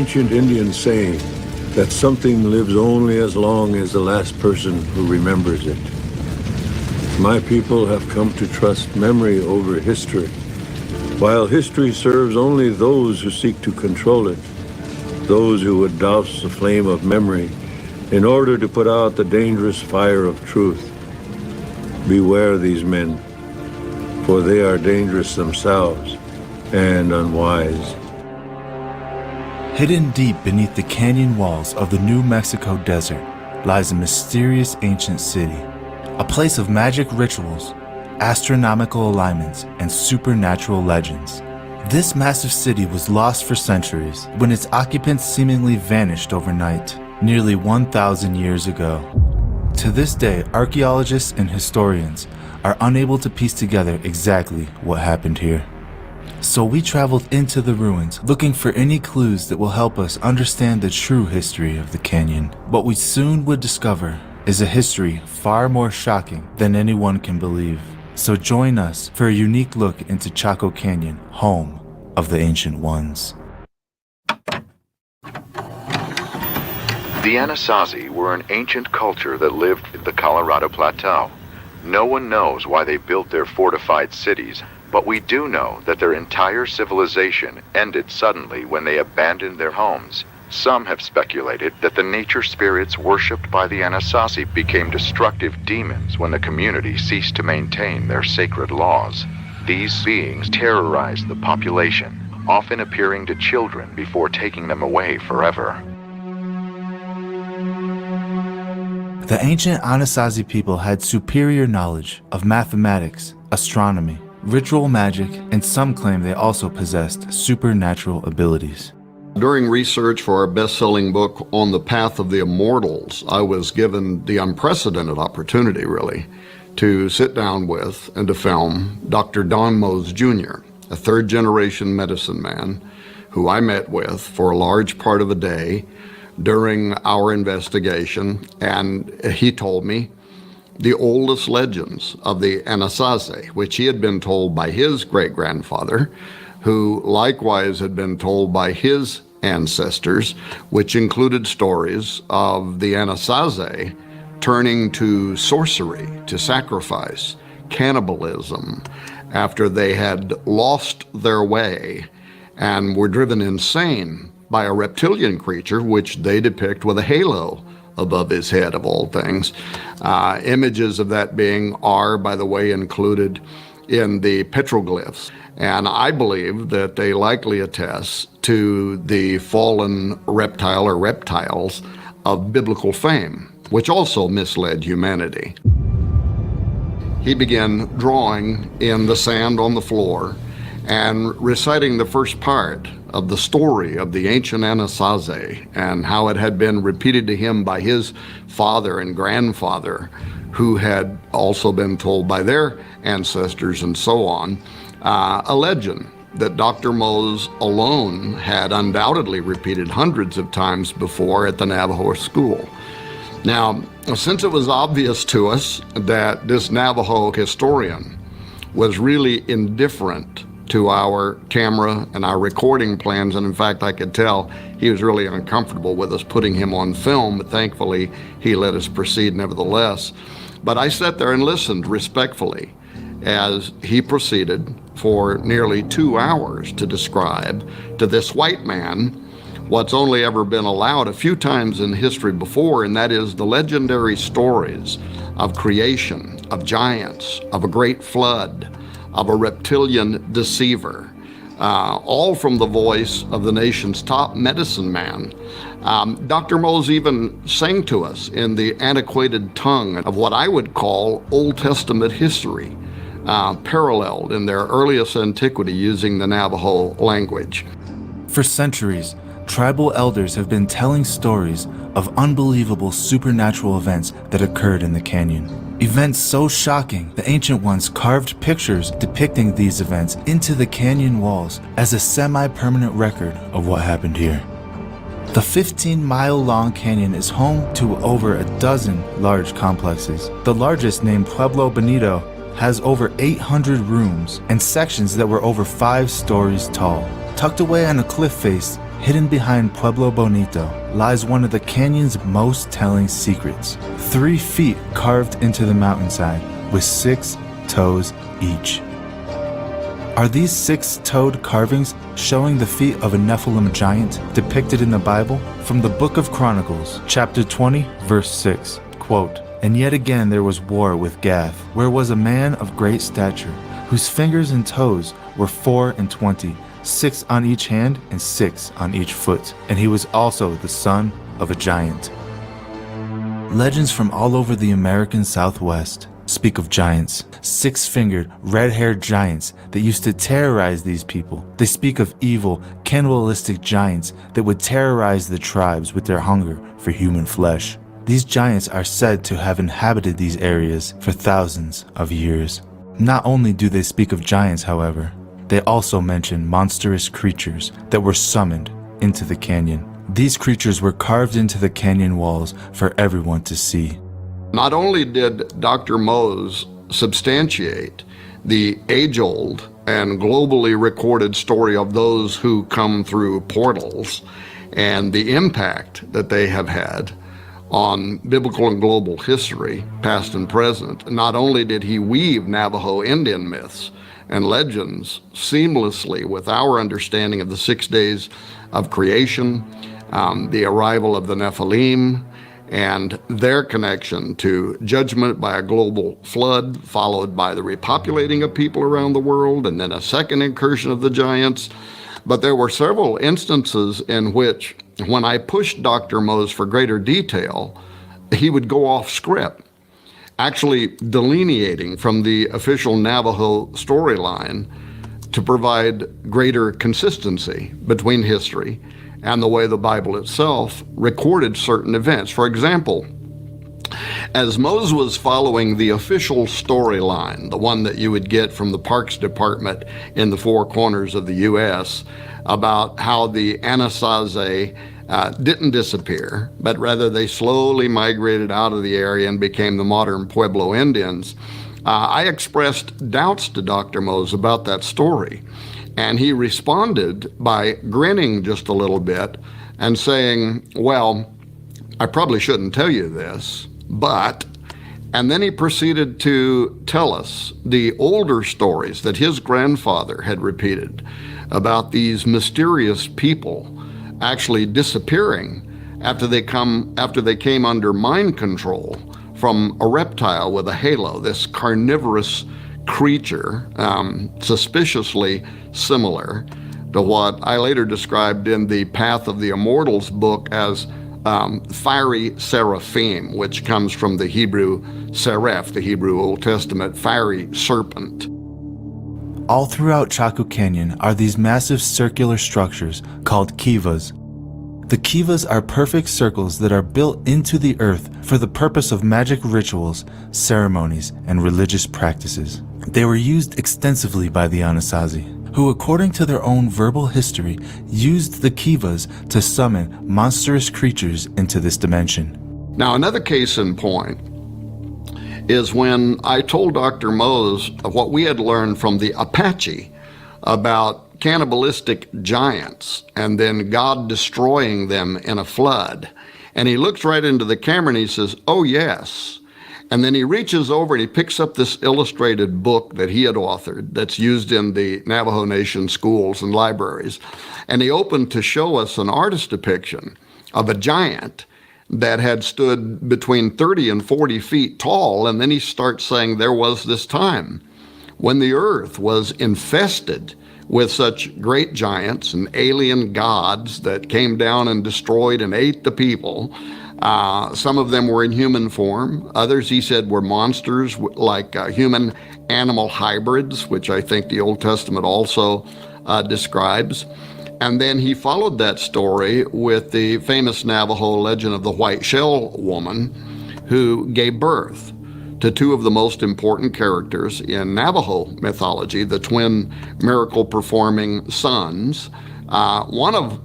ancient Indian saying that something lives only as long as the last person who remembers it. My people have come to trust memory over history, while history serves only those who seek to control it, those who would douse the flame of memory in order to put out the dangerous fire of truth. Beware these men, for they are dangerous themselves and unwise. Hidden deep beneath the canyon walls of the New Mexico desert lies a mysterious ancient city, a place of magic rituals, astronomical alignments, and supernatural legends. This massive city was lost for centuries when its occupants seemingly vanished overnight, nearly 1,000 years ago. To this day, archaeologists and historians are unable to piece together exactly what happened here. So we traveled into the ruins, looking for any clues that will help us understand the true history of the canyon. What we soon would discover is a history far more shocking than anyone can believe. So join us for a unique look into Chaco Canyon, home of the Ancient Ones. The Anasazi were an ancient culture that lived in the Colorado Plateau. No one knows why they built their fortified cities, but we do know that their entire civilization ended suddenly when they abandoned their homes. Some have speculated that the nature spirits worshipped by the Anasazi became destructive demons when the community ceased to maintain their sacred laws. These beings terrorized the population, often appearing to children before taking them away forever. The ancient Anasazi people had superior knowledge of mathematics, astronomy, ritual magic, and some claim they also possessed supernatural abilities. During research for our best-selling book, On the Path of the Immortals, I was given the unprecedented opportunity, really, to sit down with and to film Dr. Don Mose Jr., a third-generation medicine man who I met with for a large part of a day during our investigation, and he told me the oldest legends of the Anasazi, which he had been told by his great-grandfather, who likewise had been told by his ancestors, which included stories of the Anasazi turning to sorcery, to sacrifice, cannibalism, after they had lost their way and were driven insane by a reptilian creature, which they depict with a halo above his head, of all things. Images of that being are, by the way, included in the petroglyphs. And I believe that they likely attest to the fallen reptile or reptiles of biblical fame, which also misled humanity. He began drawing in the sand on the floor and reciting the first part of the story of the ancient Anasazi and how it had been repeated to him by his father and grandfather, who had also been told by their ancestors and so on, a legend that Dr. Mose alone had undoubtedly repeated hundreds of times before at the Navajo school. Now, since it was obvious to us that this Navajo historian was really indifferent to our camera and our recording plans, and in fact I could tell he was really uncomfortable with us putting him on film, but thankfully he let us proceed nevertheless. But I sat there and listened respectfully as he proceeded for nearly 2 hours to describe to this white man what's only ever been allowed a few times in history before, and that is the legendary stories of creation, of giants, of a great flood, of a reptilian deceiver, all from the voice of the nation's top medicine man. Dr. Mose even sang to us in the antiquated tongue of what I would call Old Testament history, paralleled in their earliest antiquity using the Navajo language. For centuries, tribal elders have been telling stories of unbelievable supernatural events that occurred in the canyon. Events so shocking, the Ancient Ones carved pictures depicting these events into the canyon walls as a semi-permanent record of what happened here. The 15-mile-long canyon is home to over a dozen large complexes. The largest, named Pueblo Bonito, has over 800 rooms and sections that were over 5 stories tall. Tucked away on a cliff face hidden behind Pueblo Bonito, lies one of the canyon's most telling secrets. 3 feet carved into the mountainside with 6 toes each. Are these 6-toed carvings showing the feet of a Nephilim giant depicted in the Bible? From the Book of Chronicles, chapter 20, verse 6, quote, "And yet again there was war with Gath, where was a man of great stature, whose fingers and toes were 24, 6 on each hand and 6 on each foot, and he was also the son of a giant." Legends from all over the American Southwest speak of giants, 6-fingered, red-haired giants that used to terrorize these people. They speak of evil, cannibalistic giants that would terrorize the tribes with their hunger for human flesh. These giants are said to have inhabited these areas for thousands of years. Not only do they speak of giants, however, they also mention monstrous creatures that were summoned into the canyon. These creatures were carved into the canyon walls for everyone to see. Not only did Dr. Mose substantiate the age-old and globally recorded story of those who come through portals and the impact that they have had on biblical and global history, past and present, not only did he weave Navajo Indian myths and legends seamlessly with our understanding of the 6 days of creation, the arrival of the Nephilim, and their connection to judgment by a global flood, followed by the repopulating of people around the world, and then a second incursion of the giants. But there were several instances in which, when I pushed Dr. Mose for greater detail, he would go off script, actually delineating from the official Navajo storyline to provide greater consistency between history and the way the Bible itself recorded certain events. For example, as Mose was following the official storyline, the one that you would get from the Parks Department in the 4 corners of the U.S., about how the Anasazi didn't disappear, but rather they slowly migrated out of the area and became the modern Pueblo Indians, I expressed doubts to Dr. Mose about that story. And he responded by grinning just a little bit and saying, "Well, I probably shouldn't tell you this, but," and then he proceeded to tell us the older stories that his grandfather had repeated about these mysterious people actually disappearing after they came under mind control from a reptile with a halo, this carnivorous creature, suspiciously similar to what I later described in the Path of the Immortals book as fiery seraphim, which comes from the Hebrew seraph, the Hebrew Old Testament fiery serpent. All throughout Chaco Canyon are these massive circular structures called kivas. The kivas are perfect circles that are built into the earth for the purpose of magic rituals, ceremonies, and religious practices. They were used extensively by the Anasazi, who, according to their own verbal history, used the kivas to summon monstrous creatures into this dimension. Now, another case in point is when I told Dr. Mose what we had learned from the Apache about cannibalistic giants and then God destroying them in a flood. And he looks right into the camera and he says, "Oh, yes." And then he reaches over and he picks up this illustrated book that he had authored that's used in the Navajo Nation schools and libraries. And he opened to show us an artist depiction of a giant that had stood between 30 and 40 feet tall. And then he starts saying there was this time when the earth was infested with such great giants and alien gods that came down and destroyed and ate the people. Some of them were in human form. Others, he said, were monsters like human-animal hybrids, which I think the Old Testament also describes. And then he followed that story with the famous Navajo legend of the White Shell Woman, who gave birth to 2 of the most important characters in Navajo mythology, the twin miracle-performing sons, one of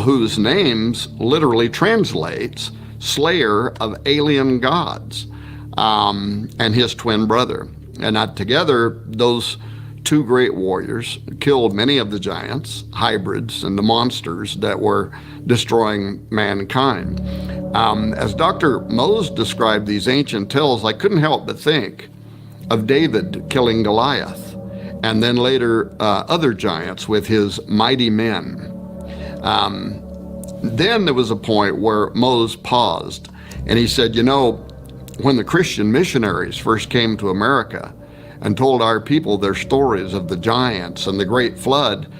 whose names literally translates slayer of alien gods, and his twin brother. And together, those two great warriors, killed many of the giants, hybrids, and the monsters that were destroying mankind. As Dr. Mose described these ancient tales, I couldn't help but think of David killing Goliath, and then later other giants with his mighty men. Then there was a point where Mose paused, and he said, when the Christian missionaries first came to America and told our people their stories of the giants and the great flood,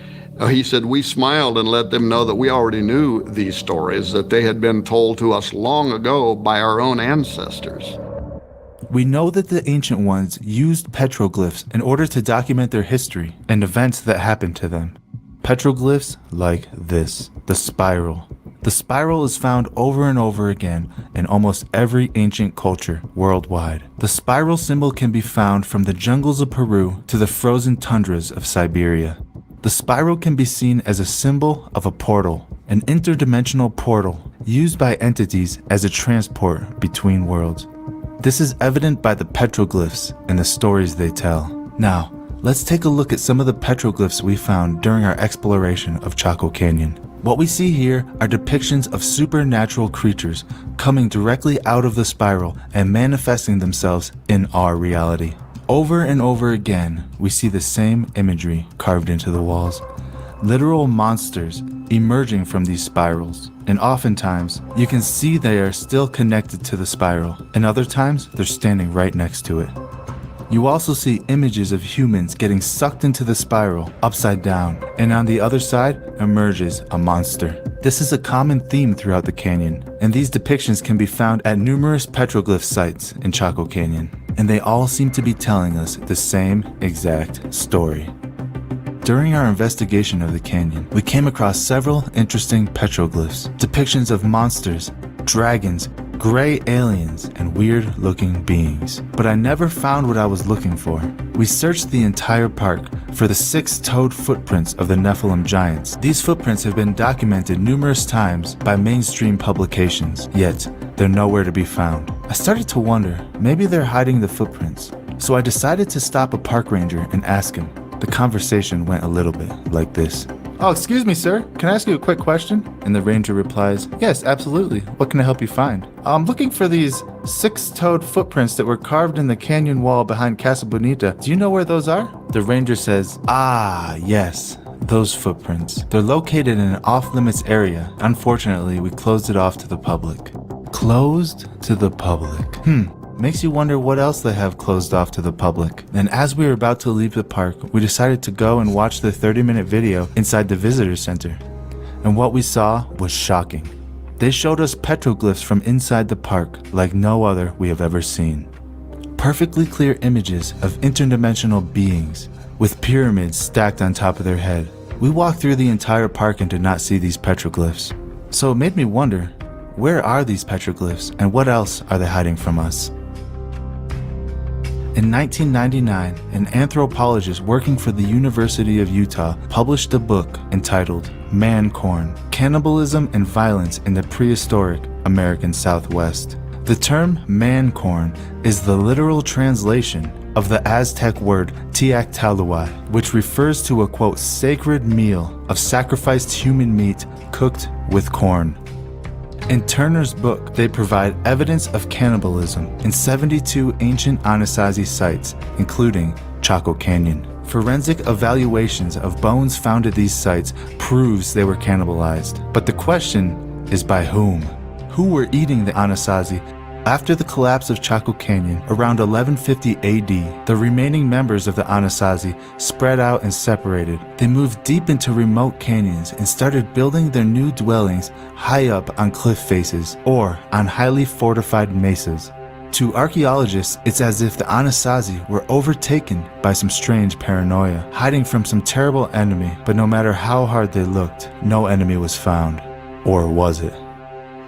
he said, we smiled and let them know that we already knew these stories, that they had been told to us long ago by our own ancestors. We know that the ancient ones used petroglyphs in order to document their history and events that happened to them. Petroglyphs like this, the spiral. The spiral is found over and over again in almost every ancient culture worldwide. The spiral symbol can be found from the jungles of Peru to the frozen tundras of Siberia. The spiral can be seen as a symbol of a portal, an interdimensional portal used by entities as a transport between worlds. This is evident by the petroglyphs and the stories they tell. Now, let's take a look at some of the petroglyphs we found during our exploration of Chaco Canyon. What we see here are depictions of supernatural creatures coming directly out of the spiral and manifesting themselves in our reality. Over and over again, we see the same imagery carved into the walls. Literal monsters emerging from these spirals. And oftentimes, you can see they are still connected to the spiral, and other times, they're standing right next to it. You also see images of humans getting sucked into the spiral upside down, and on the other side emerges a monster. This is a common theme throughout the canyon, and these depictions can be found at numerous petroglyph sites in Chaco Canyon, and they all seem to be telling us the same exact story. During our investigation of the canyon, we came across several interesting petroglyphs, depictions of monsters, dragons, gray aliens, and weird-looking beings. But I never found what I was looking for. We searched the entire park for the 6-toed footprints of the Nephilim giants. These footprints have been documented numerous times by mainstream publications, yet they're nowhere to be found. I started to wonder, maybe they're hiding the footprints. So I decided to stop a park ranger and ask him. The conversation went a little bit like this. "Oh, excuse me, sir. Can I ask you a quick question?" And the ranger replies, "Yes, absolutely. What can I help you find?" "I'm looking for these 6-toed footprints that were carved in the canyon wall behind Casa Bonita. Do you know where those are?" The ranger says, "Ah, yes. Those footprints. They're located in an off-limits area. Unfortunately, we closed it off to the public." Closed to the public. Makes you wonder what else they have closed off to the public. And as we were about to leave the park, we decided to go and watch the 30-minute video inside the visitor center. And what we saw was shocking. They showed us petroglyphs from inside the park like no other we have ever seen. Perfectly clear images of interdimensional beings with pyramids stacked on top of their head. We walked through the entire park and did not see these petroglyphs. So it made me wonder, where are these petroglyphs and what else are they hiding from us? In 1999, an anthropologist working for the University of Utah published a book entitled Man-Corn: Cannibalism and Violence in the Prehistoric American Southwest. The term man-corn is the literal translation of the Aztec word tiactalui, which refers to a, quote, sacred meal of sacrificed human meat cooked with corn. In Turner's book, they provide evidence of cannibalism in 72 ancient Anasazi sites, including Chaco Canyon. Forensic evaluations of bones found at these sites proves they were cannibalized. But the question is by whom? Who were eating the Anasazi? After the collapse of Chaco Canyon, around 1150 AD, the remaining members of the Anasazi spread out and separated. They moved deep into remote canyons and started building their new dwellings high up on cliff faces or on highly fortified mesas. To archaeologists, it's as if the Anasazi were overtaken by some strange paranoia, hiding from some terrible enemy, but no matter how hard they looked, no enemy was found. Or was it?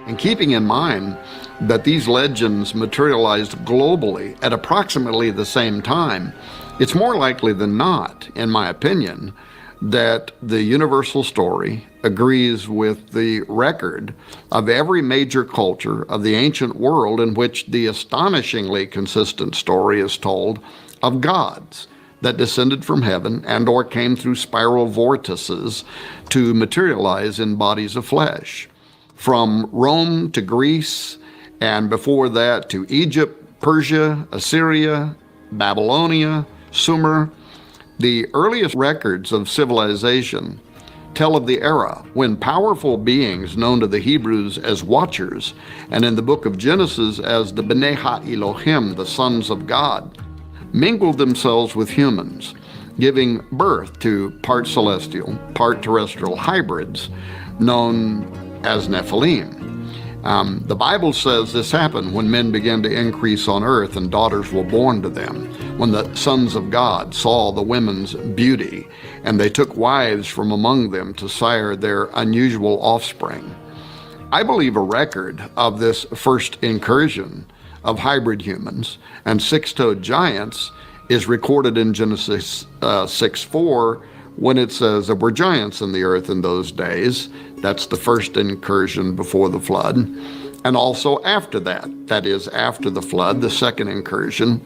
And keeping in mind that these legends materialized globally at approximately the same time, it's more likely than not, in my opinion, that the universal story agrees with the record of every major culture of the ancient world in which the astonishingly consistent story is told of gods, that descended from heaven and or came through spiral vortices to materialize in bodies of flesh. From Rome to Greece, and before that to Egypt, Persia, Assyria, Babylonia, Sumer, the earliest records of civilization tell of the era when powerful beings known to the Hebrews as watchers, and in the book of Genesis as the B'nai Ha-Elohim, the sons of God, mingled themselves with humans, giving birth to part celestial, part terrestrial hybrids known as Nephilim. The Bible says this happened when men began to increase on earth and daughters were born to them, when the sons of God saw the women's beauty, and they took wives from among them to sire their unusual offspring. I believe a record of this first incursion of hybrid humans and six-toed giants is recorded in Genesis 6:4, when it says there were giants in the earth in those days. That's the first incursion before the flood. And also after that, that is after the flood, the second incursion,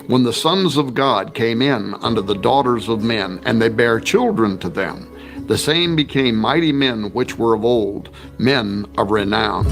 when the sons of God came in unto the daughters of men, and they bare children to them. The same became mighty men which were of old, men of renown.